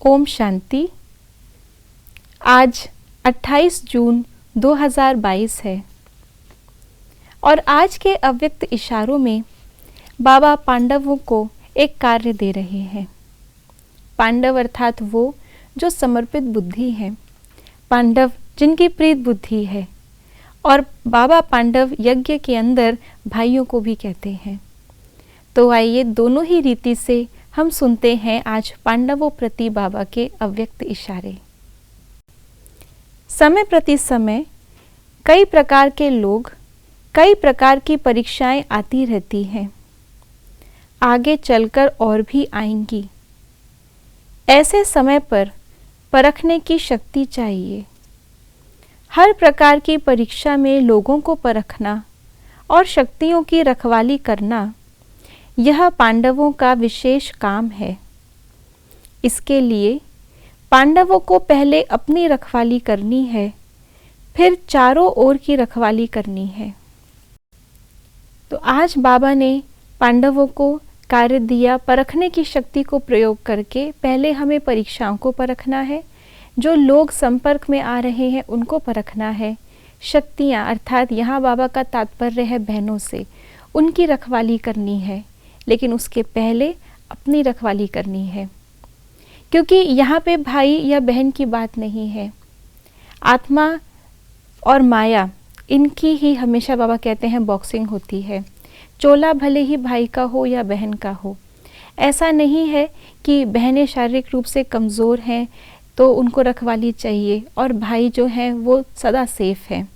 ओम शांति। आज 28 जून 2022 है और आज के अव्यक्त इशारों में बाबा पांडवों को एक कार्य दे रहे हैं। पांडव अर्थात वो जो समर्पित बुद्धि है, पांडव जिनकी प्रीत बुद्धि है, और बाबा पांडव यज्ञ के अंदर भाइयों को भी कहते हैं। तो आइए दोनों ही रीति से हम सुनते हैं आज पांडवों प्रति बाबा के अव्यक्त इशारे। समय प्रति समय कई प्रकार के लोग, कई प्रकार की परीक्षाएं आती रहती हैं, आगे चलकर और भी आएंगी। ऐसे समय पर परखने की शक्ति चाहिए। हर प्रकार की परीक्षा में लोगों को परखना और शक्तियों की रखवाली करना, यह पांडवों का विशेष काम है। इसके लिए पांडवों को पहले अपनी रखवाली करनी है, फिर चारों ओर की रखवाली करनी है। तो आज बाबा ने पांडवों को कार्य दिया, परखने की शक्ति को प्रयोग करके पहले हमें परीक्षाओं को परखना है, जो लोग संपर्क में आ रहे हैं उनको परखना है। शक्तियाँ अर्थात यहाँ बाबा का तात्पर्य है बहनों से, उनकी रखवाली करनी है, लेकिन उसके पहले अपनी रखवाली करनी है, क्योंकि यहाँ पे भाई या बहन की बात नहीं है। आत्मा और माया, इनकी ही हमेशा बाबा कहते हैं बॉक्सिंग होती है। चोला भले ही भाई का हो या बहन का हो, ऐसा नहीं है कि बहनें शारीरिक रूप से कमज़ोर हैं तो उनको रखवाली चाहिए और भाई जो हैं वो सदा सेफ हैं।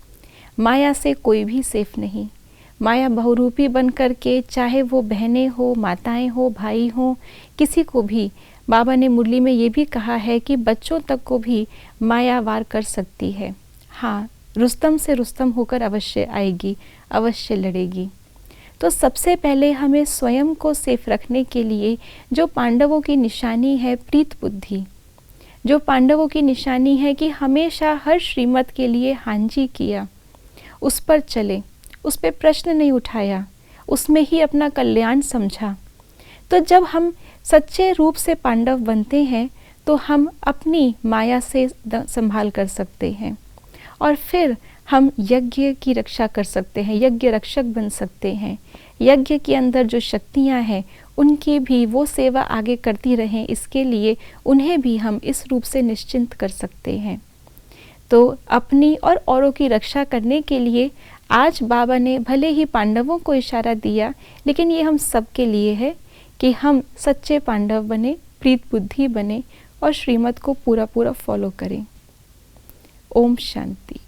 माया से कोई भी सेफ नहीं। माया बहुरूपी बन कर के, चाहे वो बहनें हो, माताएं हो, भाई हो, किसी को भी बाबा ने मुरली में ये भी कहा है कि बच्चों तक को भी माया वार कर सकती है। हाँ, रुस्तम से रुस्तम होकर अवश्य आएगी, अवश्य लड़ेगी। तो सबसे पहले हमें स्वयं को सेफ रखने के लिए जो पांडवों की निशानी है प्रीत बुद्धि, जो पांडवों की निशानी है कि हमेशा हर श्रीमत के लिए हांजी किया, उस पर चले, उस पर प्रश्न नहीं उठाया, उसमें ही अपना कल्याण समझा। तो जब हम सच्चे रूप से पांडव बनते हैं तो हम अपनी माया से संभाल कर सकते हैं और फिर हम यज्ञ की रक्षा कर सकते हैं, यज्ञ रक्षक बन सकते हैं। यज्ञ के अंदर जो शक्तियां हैं उनकी भी वो सेवा आगे करती रहें, इसके लिए उन्हें भी हम इस रूप से निश्चिंत कर सकते हैं। तो अपनी और औरों की रक्षा करने के लिए आज बाबा ने भले ही पांडवों को इशारा दिया, लेकिन ये हम सब के लिए है कि हम सच्चे पांडव बने, प्रीत बुद्धि बने और श्रीमत को पूरा पूरा फॉलो करें। ओम शांति।